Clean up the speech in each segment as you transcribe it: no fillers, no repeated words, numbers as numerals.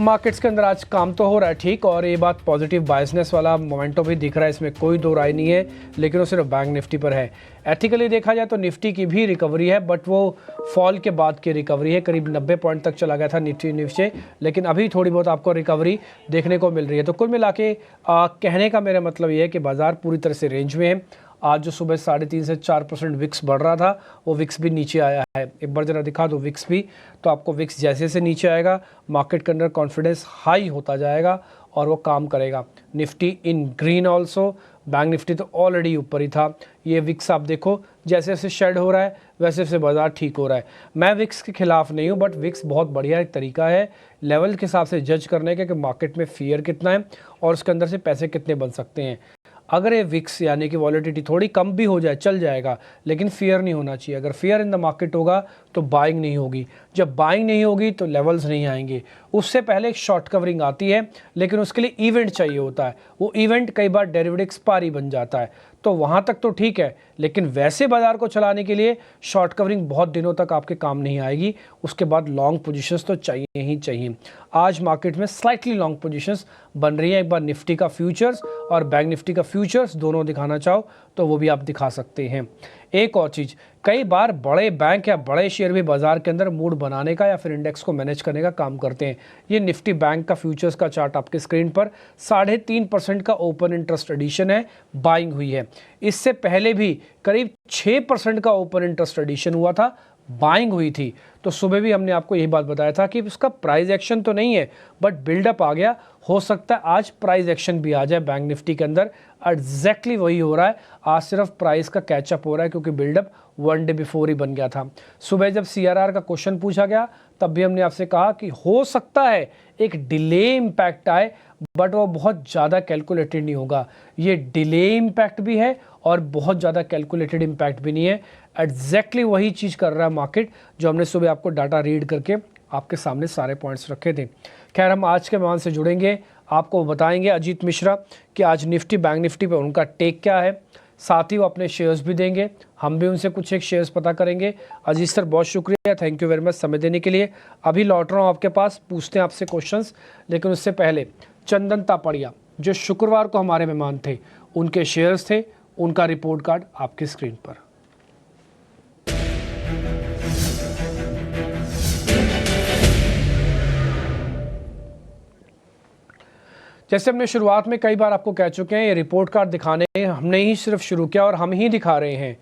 Markets के अंदर आज काम तो हो रहा है ठीक, और ये बात पॉजिटिव बायसनेस वाला मोमेंटो भी दिख रहा है, इसमें कोई दो राय नहीं है, लेकिन वो सिर्फ बैंक निफ्टी पर है। एथिकली देखा जाए तो निफ्टी की भी रिकवरी है, बट वो फॉल के बाद की रिकवरी है। करीब 90 पॉइंट तक चला गया था निफ्टी नीचे, लेकिन अभी थोड़ी बहुत आपको रिकवरी देखने को मिल रही है। तो कुल मिला के कहने का मेरा मतलब ये है कि बाजार पूरी तरह से रेंज में है। आज जो सुबह 3.5 से 4% विक्स बढ़ रहा था, वो विक्स भी नीचे आया है। एक बार जरा दिखा दो विक्स भी, तो आपको विक्स जैसे जैसे नीचे आएगा मार्केट के अंदर कॉन्फिडेंस हाई होता जाएगा और वो काम करेगा। निफ्टी इन ग्रीन ऑल्सो, बैंक निफ्टी तो ऑलरेडी ऊपर ही था। ये विक्स आप देखो जैसे जैसे शेड हो रहा है वैसे वैसे बाजार ठीक हो रहा है। मैं विक्स के खिलाफ नहीं हूँ, बट विक्स बहुत बढ़िया एक तरीका है लेवल के हिसाब से जज करने का कि मार्केट में फियर कितना है और उसके अंदर से पैसे कितने बन सकते हैं। अगर ये विक्स यानी कि वॉलेटिलिटी थोड़ी कम भी हो जाए चल जाएगा, लेकिन फियर नहीं होना चाहिए। अगर फियर इन द मार्केट होगा तो बाइंग नहीं होगी, जब बाइंग नहीं होगी तो लेवल्स नहीं आएंगे। उससे पहले एक शॉर्ट कवरिंग आती है, लेकिन उसके लिए इवेंट चाहिए होता है। वो इवेंट कई बार डेरिवेटिव एक्सपायरी बन जाता है, तो वहाँ तक तो ठीक है, लेकिन वैसे बाजार को चलाने के लिए शॉर्ट कवरिंग बहुत दिनों तक आपके काम नहीं आएगी। उसके बाद लॉन्ग पोजीशंस तो चाहिए ही चाहिए। आज मार्केट में स्लाइटली लॉन्ग पोजीशंस बन रही हैं। एक बार निफ्टी का फ्यूचर्स और बैंक निफ्टी का फ्यूचर्स दोनों दिखाना चाहो तो वो भी आप दिखा सकते हैं। एक और चीज़, कई बार बड़े बैंक या बड़े शेयर भी बाजार के अंदर मूड बनाने का या फिर इंडेक्स को मैनेज करने का काम करते हैं। ये निफ्टी बैंक का फ्यूचर्स का चार्ट आपके स्क्रीन पर 3.5% का ओपन इंटरेस्ट एडिशन है, बाइंग हुई है। इससे पहले भी करीब 6% का ओपन इंटरेस्ट एडिशन हुआ था, बाइंग हुई थी। तो सुबह भी हमने आपको यही बात बताया था कि उसका प्राइस एक्शन तो नहीं है, बट बिल्डअप आ गया। हो सकता है आज प्राइस एक्शन भी आ जाए बैंक निफ्टी के अंदर। एग्जैक्टली वही हो रहा है, आज सिर्फ प्राइस का कैचअप हो रहा है, क्योंकि बिल्डअप 1 डे बिफोर ही बन गया था। सुबह जब CRR का क्वेश्चन पूछा गया तब भी हमने आपसे कहा कि हो सकता है एक डिले इम्पैक्ट आए, बट वो बहुत ज़्यादा कैलकुलेटेड नहीं होगा। ये डिले इम्पैक्ट भी है और बहुत ज़्यादा कैलकुलेटेड इम्पैक्ट भी नहीं है। एग्जैक्टली वही चीज़ कर रहा है मार्केट जो हमने सुबह आपको डाटा रीड करके आपके सामने सारे पॉइंट्स रखे थे। खैर, हम आज के मेहमान से जुड़ेंगे, आपको बताएंगे अजीत मिश्रा कि आज निफ्टी बैंक निफ्टी पे उनका टेक क्या है। साथ ही वो अपने शेयर्स भी देंगे, हम भी उनसे कुछ एक शेयर्स पता करेंगे। अजीत सर बहुत शुक्रिया, थैंक यू वेरी मच समय देने के लिए। अभी लौट रहा हूँ आपके पास, पूछते हैं आपसे क्वेश्चंस, लेकिन उससे पहले चंदन तापड़िया जो शुक्रवार को हमारे मेहमान थे, उनके शेयर्स थे, उनका रिपोर्ट कार्ड आपकी स्क्रीन पर। जैसे हमने शुरुआत में कई बार आपको कह चुके हैं, ये रिपोर्ट कार्ड दिखाने हमने ही सिर्फ शुरू किया और हम ही दिखा रहे हैं।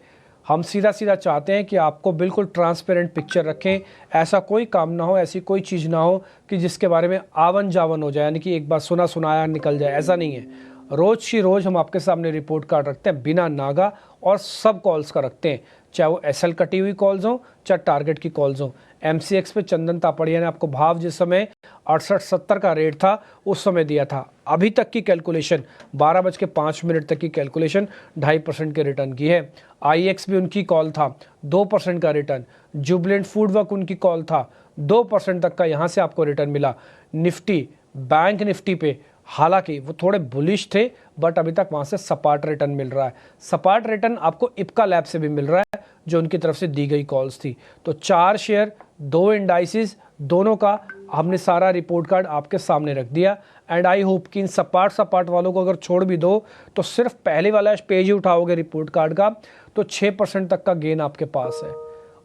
हम सीधा सीधा चाहते हैं कि आपको बिल्कुल ट्रांसपेरेंट पिक्चर रखें, ऐसा कोई काम ना हो, ऐसी कोई चीज़ ना हो कि जिसके बारे में आवन जावन हो जाए, यानी कि एक बार सुना सुनाया निकल जाए। ऐसा नहीं है। रोज़ की रोज़ हम आपके सामने रिपोर्ट कार्ड रखते हैं, बिना नागा, और सब कॉल्स का रखते हैं, चाहे वो SL कटी हुई कॉल्स हों चाहे टारगेट की कॉल्स हों। MCX पे चंदन तापड़िया ने आपको भाव जिस समय 68-70 का रेट था उस समय दिया था। अभी तक की कैलकुलेशन 12:05 तक की कैलकुलेशन 2.5% के रिटर्न की है। IX भी उनकी कॉल था 2% का रिटर्न। जुबलेंट फूडवर्क उनकी कॉल था 2% तक का, यहाँ से आपको रिटर्न मिला। निफ्टी बैंक निफ्टी पे हालांकि वो थोड़े बुलिश थे, बट अभी तक वहाँ से सपाट रिटर्न मिल रहा है। सपाट रिटर्न आपको इप्का लैब से भी मिल रहा है जो उनकी तरफ से दी गई कॉल्स थी। तो 4 शेयर 2 इंडाइसिस दोनों का हमने सारा रिपोर्ट कार्ड आपके सामने रख दिया। एंड आई होप कि इन सपाट वालों को अगर छोड़ भी दो तो सिर्फ पहले वाला पेज ही उठाओगे रिपोर्ट कार्ड का तो 6% तक का गेन आपके पास है।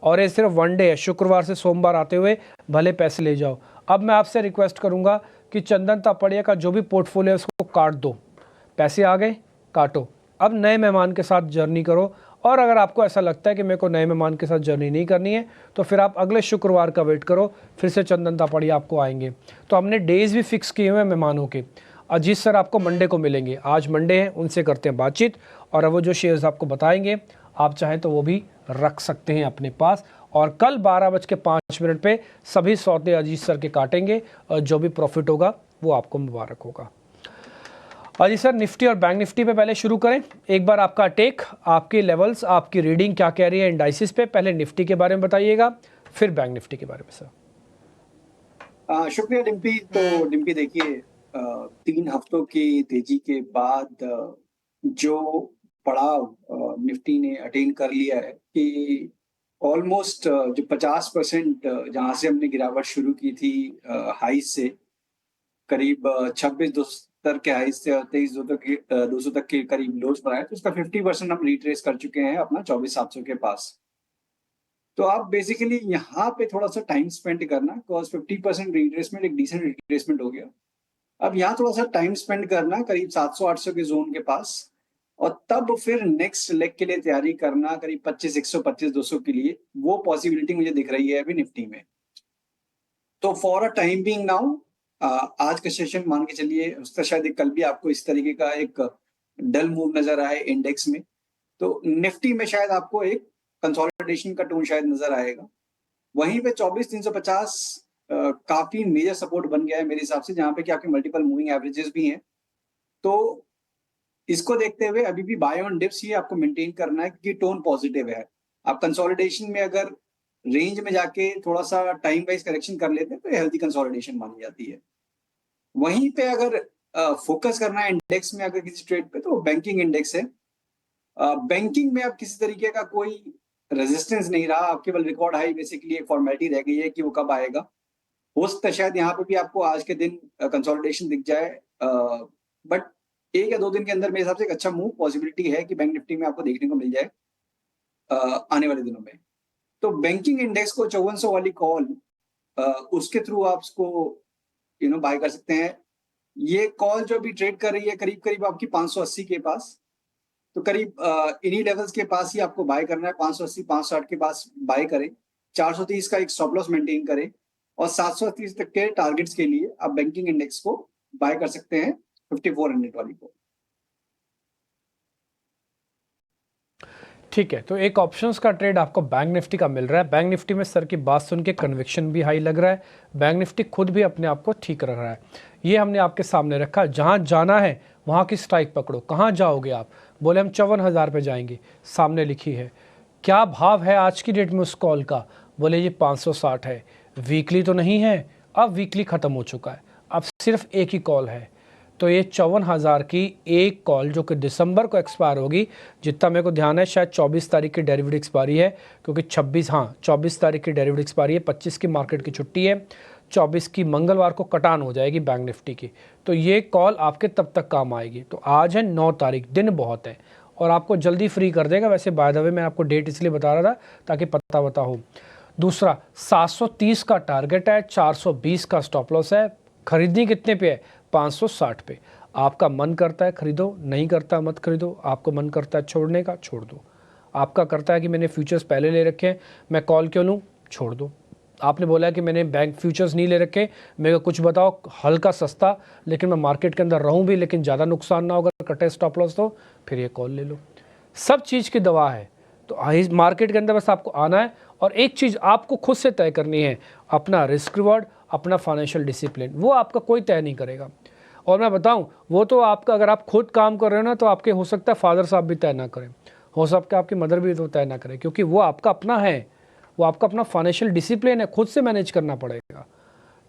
और ये सिर्फ 1 डे है, शुक्रवार से सोमवार आते हुए भले पैसे ले जाओ। अब मैं आपसे रिक्वेस्ट करूंगा कि चंदन तापड़िया का जो भी पोर्टफोलियो है उसको काट दो। पैसे आ गए, काटो। अब नए मेहमान के साथ जर्नी करो, और अगर आपको ऐसा लगता है कि मेरे को नए मेहमान के साथ जर्नी नहीं करनी है तो फिर आप अगले शुक्रवार का वेट करो, फिर से चंदन तापड़िया आपको आएंगे। तो हमने डेज भी फिक्स किए हुए हैं मेहमानों के। अजीत सर आपको मंडे को मिलेंगे, आज मंडे है, उनसे करते हैं बातचीत, और अब वो जो शेयर्स आपको बताएंगे आप चाहें तो वो भी रख सकते हैं अपने पास। और कल 12:05 पे सभी सौदे अजीत सर के काटेंगे, और जो भी प्रॉफिट होगा वो आपको मुबारक होगा। अजीत सर, निफ्टी और बैंक निफ्टी पे पहले शुरू करें। एक बार आपका टेक, आपके लेवल्स, आपकी रीडिंग क्या कह रही है इंडाइसिस पे। पहले निफ्टी के बारे में बताइएगा, फिर बैंक निफ्टी के बारे में सर। शुक्रिया डिम्पी। तो डिम्पी देखिए, 3 हफ्तों की तेजी के बाद जो पड़ाव निफ्टी ने अटेन कर लिया है कि ऑलमोस्ट जो 50% जहाँ से हमने गिरावट शुरू की थी हाई से, करीब 26,270 के हाई से 23,200 तक के करीब लोज बनाए, तो उसका 50% हम रिट्रेस कर चुके हैं अपना 24,700 के पास। तो आप बेसिकली यहाँ पे थोड़ा-सा टाइम स्पेंड करना, बिकॉज़ 50% रिट्रेसमेंट एक डिसेंट रिट्रेसमेंट हो गया। अब यहाँ थोड़ा-सा टाइम स्पेंड करना करीब 700-800 के ज़ोन के पास, और तब फिर नेक्स्ट लेग के लिए तैयारी करना करीब 25,100 25,200 के लिए, वो पॉसिबिलिटी मुझे दिख रही है अभी निफ्टी में। तो for a time being now आज का सेशन मान के चलिए, उसका शायद कल भी आपको इस तरीके का एक डल मूव नज़र आए इंडेक्स में, तो निफ्टी में शायद आपको एक कंसोलिडेशन का टोन शायद नज़र आएगा। वहीं पे 24,350 काफ़ी मेजर सपोर्ट बन गया है मेरे हिसाब से, जहाँ पे कि आपके मल्टीपल मूविंग एवरेजेस भी हैं। तो इसको देखते हुए अभी भी बाय ऑन डिप्स ही आपको मेंटेन करना है, क्योंकि टोन पॉजिटिव है। आप कंसोलिडेशन में अगर रेंज में जाके थोड़ा-सा टाइम वाइज़ करेक्शन कर लेते हैं, तो ये हेल्दी कंसोलिडेशन मानी जाती है। वहीं पे अगर फोकस करना है इंडेक्स में अगर किसी ट्रेड पे, तो बैंकिंग इंडेक्स है। बैंकिंग में अब किसी तरीके का कोई रेजिस्टेंस नहीं रहा, अब केवल रिकॉर्ड हाई बेसिकली एक फॉर्मेलिटी रह गई है कि वो कब आएगा। हो सकता है शायद यहाँ पे भी आपको आज के दिन कंसोलिडेशन दिख जाए, बट 1 या 2 दिन के अंदर मेरे हिसाब से एक अच्छा मूव पॉसिबिलिटी है कि बैंक निफ्टी में आपको देखने को मिल जाए आने वाले दिनों में। तो बैंकिंग इंडेक्स को 5400 वाली कॉल, उसके थ्रू आप उसको बाय कर सकते हैं। ये कॉल जो अभी ट्रेड कर रही है करीब-करीब आपकी 580 के पास, तो करीब इन्हीं लेवल्स के पास ही आपको बाय करना है। 580 560 के पास बाय करें, 430 का एक स्टॉप लॉस मेंटेन करें, और 730 तक के टारगेट्स के लिए आप बैंकिंग इंडेक्स को बाय कर सकते हैं 5400 वाली को। ठीक है, तो एक ऑप्शंस का ट्रेड आपको बैंक निफ्टी का मिल रहा है। बैंक निफ्टी में सर की बात सुन के कन्विक्शन भी हाई लग रहा है, बैंक निफ्टी खुद भी अपने आप को ठीक रख रहा है। ये हमने आपके सामने रखा, जहाँ जाना है वहाँ की स्ट्राइक पकड़ो। कहाँ जाओगे आप? बोले हम 54,000 पे जाएंगे, सामने लिखी है। क्या भाव है आज की डेट में उस कॉल का? बोले ये 560 है। वीकली तो नहीं है, अब वीकली ख़त्म हो चुका है, अब सिर्फ एक ही कॉल है। तो ये 54,000 की एक कॉल जो कि दिसंबर को एक्सपायर होगी, जितना मेरे को ध्यान है शायद 24 तारीख की डेरिवेटिव एक्सपायरी है, क्योंकि 24 तारीख की डेरिवेटिव एक्सपायरी है, 25 की मार्केट की छुट्टी है, 24 की मंगलवार को कटान हो जाएगी बैंक निफ्टी की। तो ये कॉल आपके तब तक काम आएगी। तो आज है 9 तारीख, दिन बहुत है और आपको जल्दी फ्री कर देगा। वैसे बाय द वे मैं आपको डेट इसलिए बता रहा था ताकि पता हो। दूसरा 730 का टारगेट है, 420 का स्टॉप लॉस है। खरीदनी कितने पे है? 560 पे। आपका मन करता है खरीदो, नहीं करता मत खरीदो। आपको मन करता है छोड़ने का, छोड़ दो। आपका करता है कि मैंने फ्यूचर्स पहले ले रखे हैं, मैं कॉल क्यों लूँ? छोड़ दो। आपने बोला है कि मैंने बैंक फ्यूचर्स नहीं ले रखे, मेरे को कुछ बताओ हल्का सस्ता, लेकिन मैं मार्केट के अंदर रहूँ भी लेकिन ज़्यादा नुकसान ना होगा, कटे स्टॉप लॉस, तो फिर ये कॉल ले लो। सब चीज़ की दवा है। तो मार्केट के अंदर बस आपको आना है और एक चीज़ आपको खुद से तय करनी है, अपना रिस्क रिवॉर्ड, अपना फाइनेंशियल डिसिप्लिन। वो आपका कोई तय नहीं करेगा। और मैं बताऊं, वो तो आपका, अगर आप खुद काम कर रहे हो ना, तो आपके हो सकता है फादर साहब भी तय ना करें, हो सकता है आपकी मदर भी तो तय ना करें, क्योंकि वो आपका अपना है, वो आपका अपना फाइनेंशियल डिसिप्लिन है, खुद से मैनेज करना पड़ेगा।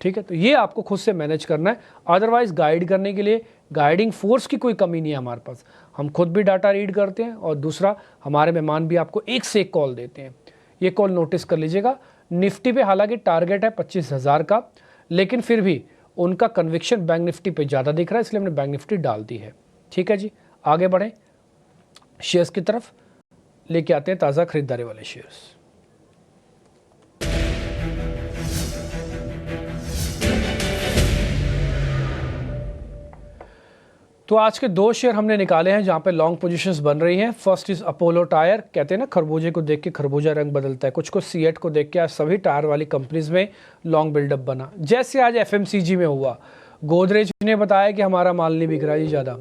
ठीक है, तो ये आपको खुद से मैनेज करना है। अदरवाइज गाइड करने के लिए गाइडिंग फोर्स की कोई कमी नहीं है हमारे पास। हम खुद भी डाटा रीड करते हैं और दूसरा हमारे मेहमान भी आपको एक से एक कॉल देते हैं। ये कॉल नोटिस कर लीजिएगा। निफ्टी पे हालांकि टारगेट है 25,000 का, लेकिन फिर भी उनका कन्विक्शन बैंक निफ्टी पे ज़्यादा दिख रहा है, इसलिए हमने बैंक निफ्टी डाल दी है। ठीक है जी, आगे बढ़ें शेयर्स की तरफ, लेके आते हैं ताज़ा खरीदारी वाले शेयर्स। तो आज के दो शेयर हमने निकाले हैं जहां पे लॉन्ग पोजीशंस बन रही हैं। First is Apollo tyre. कहते हैं ना खरबूजे को देख के खरबूजा रंग बदलता है, कुछ को सीएट को देख के आज सभी टायर वाली कंपनीज में लॉन्ग बिल्डअप बना। जैसे आज एफएमसीजी में हुआ, गोदरेज ने बताया कि हमारा माल नहीं बिक रहा जी ज़्यादा,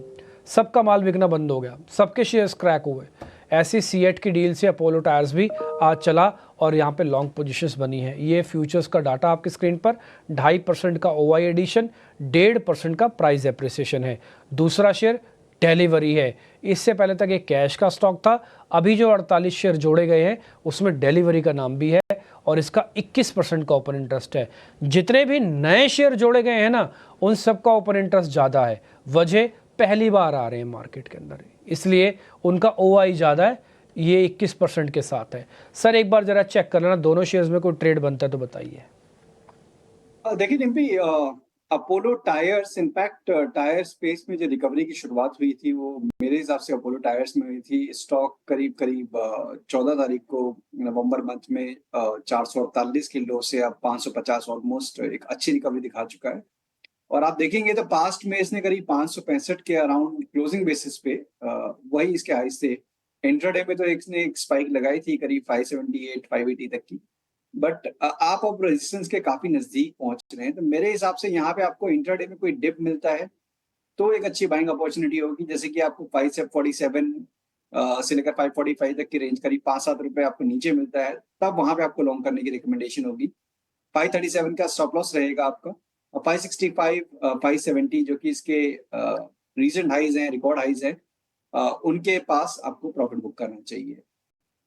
सबका माल बिकना बंद हो गया, सबके शेयर्स क्रैक हुए। ऐसी सीएट की डील से अपोलो टायर्स भी आज चला और यहाँ पे लॉन्ग पोजीशंस बनी है। ये फ्यूचर्स का डाटा आपकी स्क्रीन पर, 2.5% का ओवाई एडिशन, 1.5% का प्राइस एप्रिसिएशन है। दूसरा शेयर डिलीवरी है। इससे पहले तक ये कैश का स्टॉक था, अभी जो 48 शेयर जोड़े गए हैं उसमें डिलीवरी का नाम भी है और इसका 21% का ओपन इंटरेस्ट है। जितने भी नए शेयर जोड़े गए हैं ना, उन सबका ओपन इंटरेस्ट ज़्यादा है। वजह, पहली बार आ रहे हैं मार्केट के अंदर, इसलिए उनका ओआई ज़्यादा है। ये 21% के साथ है। सर एक बार जरा चेक कर लेना, दोनों शेयर्स में कोई ट्रेड बनता है तो बताइए। देखिए Dimpy, Apollo tyres, in fact tyre space में जो रिकवरी की शुरुआत हुई थी वो मेरे हिसाब से अपोलो टायर्स में हुई थी। स्टॉक करीब करीब 14 तारीख को नवंबर मंथ में 448 के लो से अब 550 ऑलमोस्ट एक अच्छी रिकवरी दिखा चुका है। और आप देखेंगे तो पास्ट में इसने करीब 565 के अराउंड क्लोजिंग बेसिस पे वही इसके हाई से इंट्राडे में तो इसने एक स्पाइक लगाई थी करीब 578 580 तक की। बट आप अब रेजिस्टेंस के काफी नजदीक पहुंच रहे हैं, तो मेरे हिसाब से यहाँ पे आपको इंट्राडे में कोई डिप मिलता है तो एक अच्छी बाइंग अपॉर्चुनिटी होगी। जैसे कि आपको 547 से लेकर 545 तक की रेंज करीब 5-7 रुपए आपको नीचे मिलता है, तब वहां पे आपको लॉन्ग करने की रिकमेंडेशन होगी। 537 का स्टॉप लॉस रहेगा आपका, और 565 570 जो कि इसके रीसेंट हाइज हैं, रिकॉर्ड हाइज हैं, उनके पास आपको प्रॉफिट बुक करना चाहिए।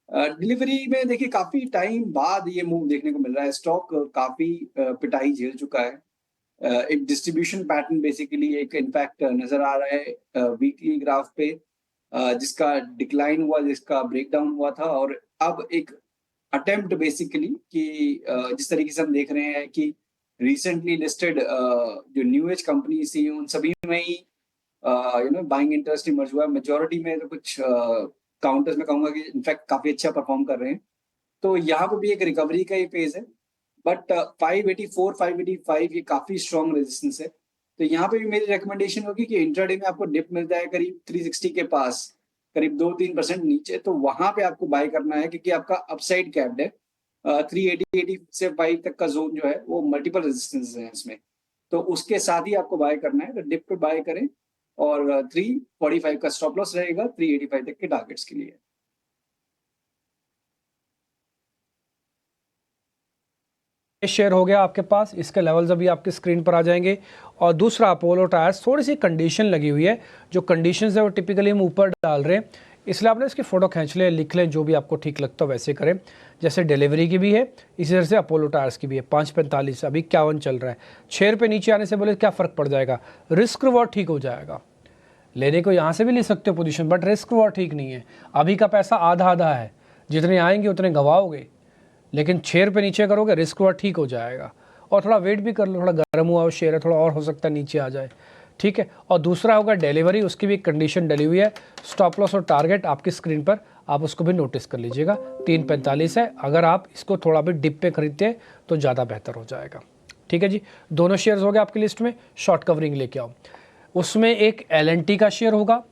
डिलीवरी में देखिए काफी टाइम बाद ये मूव देखने को मिल रहा है। स्टॉक काफी पिटाई झेल चुका है। एक डिस्ट्रीब्यूशन पैटर्न बेसिकली एक इनफैक्ट नजर आ रहा है वीकली ग्राफ पे, जिसका डिक्लाइन हुआ, जिसका ब्रेकडाउन हुआ था, और अब एक अटेम्प्ट बेसिकली कि जिस तरीके से हम देख रहे हैं कि रिसेंटली लिस्टेड जो न्यू एज कंपनीज थी उन सभी में ही बाइंग इंटरेस्ट इमर्ज हुआ। मेजोरिटी में तो कुछ काउंटर्स में कहूंगा कि इनफैक्ट काफी अच्छा परफॉर्म कर रहे हैं, तो यहाँ पे भी एक रिकवरी का ही फेज है। बट 584 585 ये काफी स्ट्रॉन्ग रेजिस्टेंस है, तो यहाँ पे भी मेरी रिकमेंडेशन होगी कि इंट्राडे में आपको डिप मिलता है करीब 360 के पास, करीब 2-3% नीचे, तो वहां पे आपको बाय करना है क्योंकि आपका अपसाइड कैप्ड है। 380 से 5 तक का जोन जो है वो मल्टीपल रेजिस्टेंस है इसमें, तो उसके साथ ही आपको बाय करना है। तो डिप पे बाय करें, और 345 का स्टॉप लॉस रहेगा 385 तक के टारगेट्स के लिए। ये शेयर हो गया आपके पास, इसके लेवल्स अभी आपकी स्क्रीन पर आ जाएंगे। और दूसरा अपोलो टायर्स, थोड़ी सी कंडीशन लगी हुई है, जो कंडीशन है वो टिपिकली हम ऊपर डाल रहे हैं, इसलिए आपने इसकी फ़ोटो खींच लें, लिख लें, जो भी आपको ठीक लगता हो वैसे करें। जैसे डिलीवरी की भी है, इसी तरह से अपोलो टायर्स की भी है। 545 अभी 51 चल रहा है। 6 रुपये नीचे आने से बोले क्या फ़र्क पड़ जाएगा, रिस्क रिवॉर्ड ठीक हो जाएगा। लेने को यहाँ से भी ले सकते हो पोजीशन, बट रिस्क रिवॉर्ड ठीक नहीं है। अभी का पैसा आधा आधा है, जितने आएंगे उतने गवाओगे, लेकिन 6 रुपये नीचे करोगे रिस्क हुआ ठीक हो जाएगा। और थोड़ा वेट भी कर लो, थोड़ा गर्म हुआ शेयर है, थोड़ा और हो सकता है नीचे आ जाए, ठीक है। और दूसरा होगा डिलीवरी, उसकी भी एक कंडीशन डली हुई है। स्टॉप लॉस और टारगेट आपकी स्क्रीन पर, आप उसको भी नोटिस कर लीजिएगा। 345 है, अगर आप इसको थोड़ा भी डिप पे खरीदते हैं तो ज़्यादा बेहतर हो जाएगा, ठीक है जी। दोनों शेयर्स हो गए आपकी लिस्ट में। शॉर्ट कवरिंग लेके आओ, उसमें एक LNT का शेयर होगा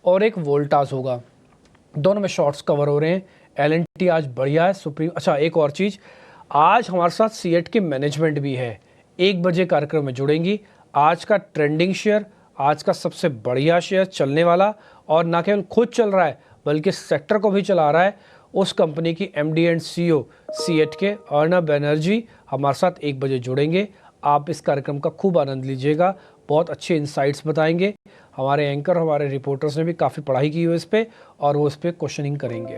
और एक वोल्टास होगा, दोनों में शॉर्ट्स कवर हो रहे हैं। LNT आज बढ़िया है, सुप्रीम। अच्छा, एक और चीज़, आज हमारे साथ सीएट की मैनेजमेंट भी है, 1 बजे कार्यक्रम में जुड़ेंगी। आज का ट्रेंडिंग शेयर, आज का सबसे बढ़िया शेयर चलने वाला, और ना केवल खुद चल रहा है बल्कि सेक्टर को भी चला रहा है, उस कंपनी की MD एंड CEO सीएट के अर्णब बनर्जी हमारे साथ 1 बजे जुड़ेंगे। आप इस कार्यक्रम का खूब आनंद लीजिएगा, बहुत अच्छे इंसाइट्स बताएंगे। हमारे एंकर, हमारे रिपोर्टर्स ने भी काफ़ी पढ़ाई की है इस पर, और वो इस पर क्वेश्चनिंग करेंगे।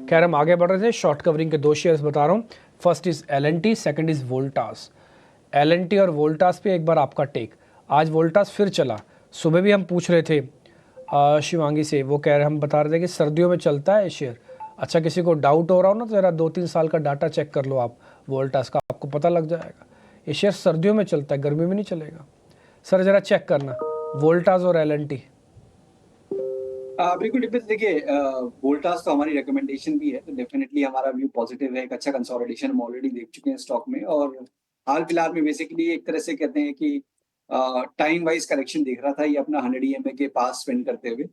खैर, हम आगे बढ़ रहे थे। शॉर्ट कवरिंग के 2 शेयर्स बता रहा हूँ। First is LNT, second is Voltas. LNT और वोल्टास पे एक बार आपका टेक। आज वोल्टास फिर चला, सुबह भी हम पूछ रहे थे शिवांगी से, वो कह रहे, हम बता रहे थे कि सर्दियों में चलता है शेयर। अच्छा, किसी को डाउट हो रहा हो ना, तो ज़रा 2-3 साल का डाटा चेक कर लो आप वोल्टास का, आपको पता लग जाएगा। ये शेयर सर्दियों में चलता है, गर्मी में नहीं चलेगा। सर ज़रा चेक करना वोल्टास और LNT। बिल्कुल डिपेंड। देखिए, वोल्टास तो हमारी रिकमेंडेशन भी है, तो डेफिनेटली हमारा व्यू पॉजिटिव है। एक अच्छा कंसोलिडेशन हम ऑलरेडी देख चुके हैं स्टॉक में, और हाल फिलहाल में बेसिकली एक तरह से कहते हैं कि टाइम वाइज करेक्शन दिख रहा था ये अपना 100 EMA के पास स्पेंड करते हुए।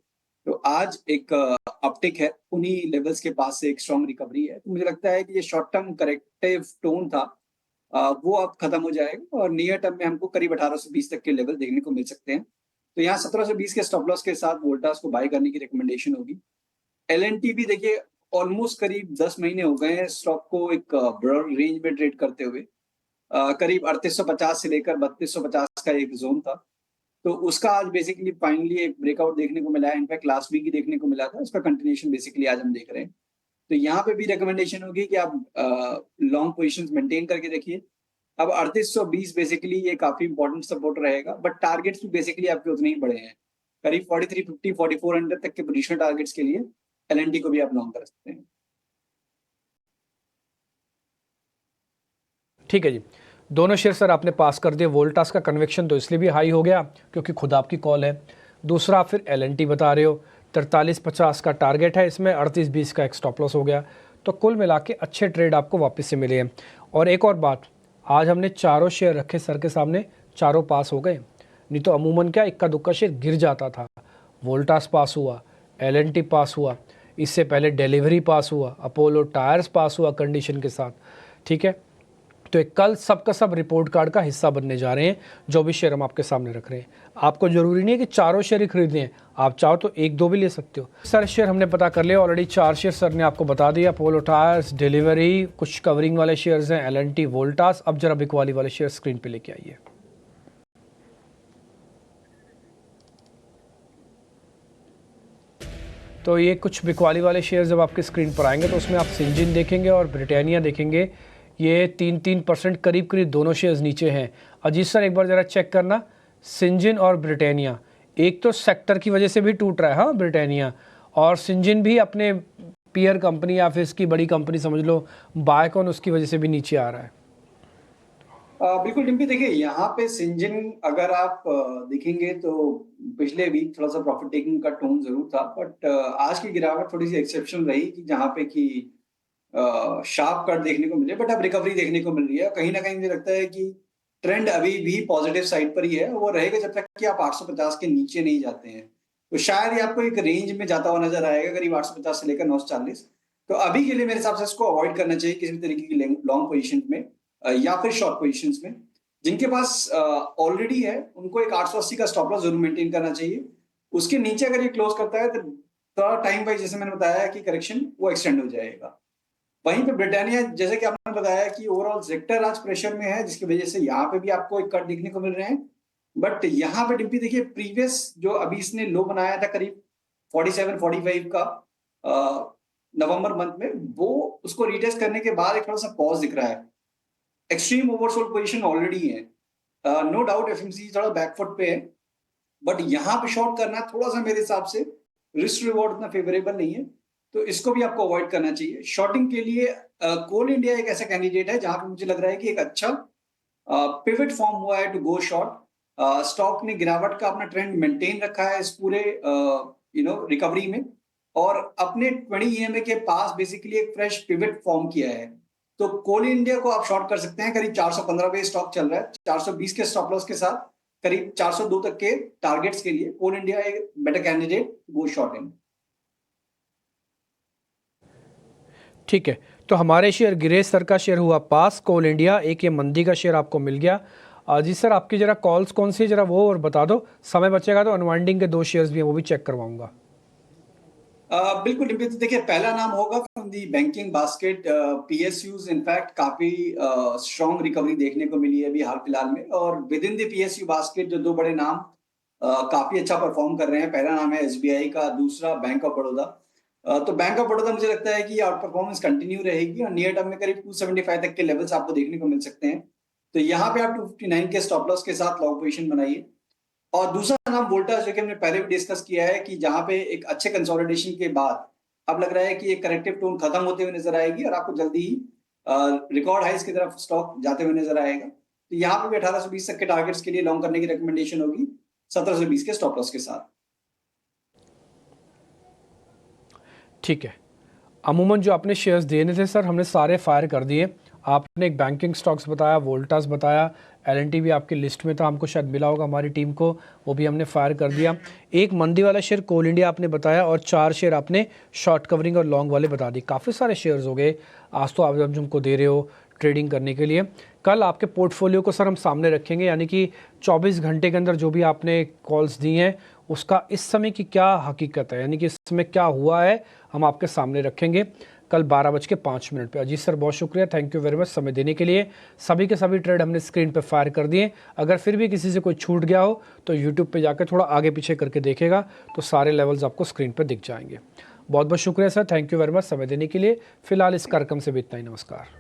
तो आज एक अपटिक है, उन्हीं लेवल्स के पास से एक स्ट्रॉन्ग रिकवरी है। तो मुझे लगता है कि ये शॉर्ट टर्म करेक्टिव टोन था, वो अब खत्म हो जाएगा, और नियर टर्म में हमको करीब 1820 तक के लेवल देखने को मिल सकते हैं। तो यहाँ 1720 के स्टॉप लॉस के साथ वोल्टास को बाय करने की रिकमेंडेशन होगी। LNT भी देखिए, ऑलमोस्ट करीब 10 महीने हो गए हैं स्टॉक को एक ब्रॉड रेंज में ट्रेड करते हुए। करीब 3850 से लेकर 3250 का एक जोन था, तो उसका आज बेसिकली फाइनली एक ब्रेकआउट देखने को मिला है। इनफैक्ट लास्ट वीक ही देखने को मिला था, उसका कंटिन्यूएशन बेसिकली आज हम देख रहे हैं। तो यहाँ पे भी रिकमेंडेशन होगी कि आप लॉन्ग पोजिशन मेंटेन करके रखिए। अब 3820 बेसिकली ये काफी इंपॉर्टेंट सपोर्ट रहेगा, बट टारगेट्स भी बेसिकली आपके उतने ही बड़े हैं। करीब 4350 4400 तक के पोजिशनल टारगेट्स के लिए LNT को भी आप लॉन्ग कर सकते हैं। ठीक है जी। दोनों शेयर सर आपने पास कर दिए। वोल्टास का कन्विक्शन तो इसलिए भी हाई हो गया क्योंकि खुद आपकी कॉल है। दूसरा आप फिर एल बता रहे हो, 43.50 का टारगेट है, इसमें 38.20 का एक स्टॉप लॉस हो गया। तो कुल मिला के अच्छे ट्रेड आपको वापस से मिले हैं। और एक और बात, आज हमने चारों शेयर रखे सर के सामने, चारों पास हो गए। नहीं तो अमूमन क्या इक्का दुक्का शेयर गिर जाता था। वोल्टास पास हुआ, एल पास हुआ, इससे पहले डिलीवरी पास हुआ, अपोलो टायर्स पास हुआ कंडीशन के साथ। ठीक है, तो एक कल सबका सब रिपोर्ट कार्ड का हिस्सा बनने जा रहे हैं जो भी शेयर हम आपके सामने रख रहे हैं। आपको जरूरी नहीं है कि चारों शेयर ही खरीदने हैं, आप चाहो तो एक दो भी ले सकते हो। सारे शेयर हमने पता कर लिया ऑलरेडी। 4 शेयर सर ने आपको बता दिया, अपोलो टायर्स, डिलीवरी, कुछ कवरिंग वाले शेयर्स हैं, एल वोल्टास। अब जरा बिकवाली वाले शेयर स्क्रीन पे लेके आइए। तो ये कुछ बिकवाली वाले शेयर जब आपके स्क्रीन पर आएंगे तो उसमें आप सिंजिन देखेंगे और ब्रिटानिया देखेंगे। ये 3% करीब करीब दोनों शेयर्स नीचे हैं। अजीत सर एक बार ज़रा चेक करना, सिंजिन और ब्रिटानिया, एक तो सेक्टर की वजह से भी टूट रहा है, हाँ ब्रिटानिया, और सिंजिन भी अपने पीयर कंपनी या फिर इसकी बड़ी कंपनी समझ लो बायकॉन, उसकी वजह से भी नीचे आ रहा है। बिल्कुल डिम्पी, देखिए यहाँ पे सिंजिन अगर आप देखेंगे तो पिछले वीक थोड़ा सा प्रॉफिट टेकिंग का टोन जरूर था, बट आज की गिरावट थोड़ी सी एक्सेप्शनल रही कि जहाँ पे कि शार्प कट देखने को मिले, बट अब रिकवरी देखने को मिल रही है। कहीं ना कहीं मुझे लगता है कि ट्रेंड अभी भी पॉजिटिव साइड पर ही है, वो रहेगा जब तक कि आप 850 के नीचे नहीं जाते हैं। तो शायद ये आपको एक रेंज में जाता हुआ नजर आएगा, करीब 850 से लेकर 940। तो अभी के लिए मेरे हिसाब से इसको अवॉइड करना चाहिए किसी भी तरीके की लॉन्ग पोजीशन में या फिर शॉर्ट पोजीशंस में। जिनके पास ऑलरेडी है उनको एक 880 का स्टॉप लॉस जरूर मेंटेन करना चाहिए। उसके नीचे अगर ये क्लोज करता है तो थोड़ा टाइम वाइज, जैसे मैंने बताया कि करेक्शन वो एक्सटेंड हो जाएगा। वहीं पे ब्रिटानिया, जैसे कि आपने बताया कि ओवरऑल सेक्टर आज प्रेशर में है, जिसकी वजह से यहाँ पे भी आपको एक कट देखने को मिल रहे हैं। बट यहाँ पे डिम्पी देखिए, प्रीवियस जो अभी इसने लो बनाया था करीब 47-45 का नवंबर मंथ में, वो उसको रिटेस्ट करने के बाद एक थोड़ा सा पॉज दिख रहा है। एक्सट्रीम ओवरसोल्ड पोजीशन ऑलरेडी है, नो डाउट एफएमसीजी थोड़ा बैकफुट पे है, बट यहाँ पे शॉर्ट करना थोड़ा सा मेरे हिसाब से रिस्क रिवॉर्ड उतना फेवरेबल नहीं है, तो इसको भी आपको अवॉइड करना चाहिए। शॉर्टिंग के लिए कोल इंडिया एक ऐसा कैंडिडेट है जहां पे मुझे लग रहा है कि एक अच्छा पिवट फॉर्म हुआ है टू गो शॉर्ट। स्टॉक ने गिरावट का अपना ट्रेंड मेंटेन रखा है इस पूरे रिकवरी में, और अपने 20 EMA के पास बेसिकली एक फ्रेश पिवट फॉर्म किया है। तो कोल इंडिया को आप शॉर्ट कर सकते हैं, करीब 415 पे स्टॉक चल रहा है, 420 के स्टॉप लॉस के साथ करीब 402 तक के टारगेट्स के लिए कोल इंडिया एक बेटर कैंडिडेट गो शॉर्ट इन। ठीक है, तो हमारे शेयर गिरीश सर का शेयर हुआ पास, कोल इंडिया, एक ये मंदी का शेयर आपको मिल गया। जी सर, आपकी जरा कॉल्स कौन सी है जरा वो और बता दो, समय बचेगा तो अनवाइंडिंग के 2 शेयर्स भी हैं वो भी चेक करवाऊंगा। बिल्कुल डिम्पी, तो देखिए पहला नाम होगा from the banking basket, PSUs. In fact काफी स्ट्रॉन्ग रिकवरी देखने को मिली है अभी हाल फिलहाल में, और with in the PSU basket जो 2 बड़े नाम काफी अच्छा परफॉर्म कर रहे हैं, पहला नाम है एसबीआई का, दूसरा बैंक ऑफ बड़ौदा। तो बैंक ऑफ बड़ौदा मुझे लगता है कि आउट परफॉर्मेंस कंटिन्यू रहेगी और नियर टर्म में करीब 275 तक के लेवल्स आपको देखने को मिल सकते हैं। तो यहाँ पे आप 259 के स्टॉप लॉस के साथ लॉन्ग पोजीशन बनाइए। और दूसरा नाम वोल्टास, जो कि हमने पहले भी डिस्कस किया है कि जहां पे एक अच्छे कंसोलिडेशन के बाद अब लग रहा है कि एक करेक्टिव टोन खत्म होते हुए नजर आएगी और आपको जल्दी ही रिकॉर्ड हाइस की तरफ स्टॉक जाते हुए नजर आएगा। तो यहाँ पे भी 1820 तक के टारगेट्स के लिए लॉन्ग करने की रिकमेंडेशन होगी 1720 के स्टॉप लॉस के साथ। ठीक है, अमूमन जो आपने शेयर्स देने थे सर हमने सारे फायर कर दिए। आपने एक बैंकिंग स्टॉक्स बताया, वोल्टास बताया, एल भी आपकी लिस्ट में था, हमको शायद मिला होगा हमारी टीम को, वो भी हमने फायर कर दिया। एक मंदी वाला शेयर कोल इंडिया आपने बताया और 4 शेयर आपने शॉर्ट कवरिंग और लॉन्ग वाले बता दी। काफ़ी सारे शेयर्स हो गए आज तो, आप जब हमको दे रहे हो ट्रेडिंग करने के लिए। कल आपके पोर्टफोलियो को सर हम सामने रखेंगे, यानी कि 24 घंटे के अंदर जो भी आपने कॉल्स दी हैं उसका इस समय की क्या हकीकत है, यानी कि इस समय क्या हुआ है, हम आपके सामने रखेंगे कल 12:05 पे। अजीत सर बहुत शुक्रिया, थैंक यू वेरी मच समय देने के लिए। सभी के सभी ट्रेड हमने स्क्रीन पे फायर कर दिए। अगर फिर भी किसी से कोई छूट गया हो तो यूट्यूब पे जाकर थोड़ा आगे पीछे करके देखेगा तो सारे लेवल्स आपको स्क्रीन पर दिख जाएंगे। बहुत बहुत शुक्रिया sir, thank you very much समय देने के लिए। फिलहाल इस कार्यक्रम से भी इतना ही, नमस्कार।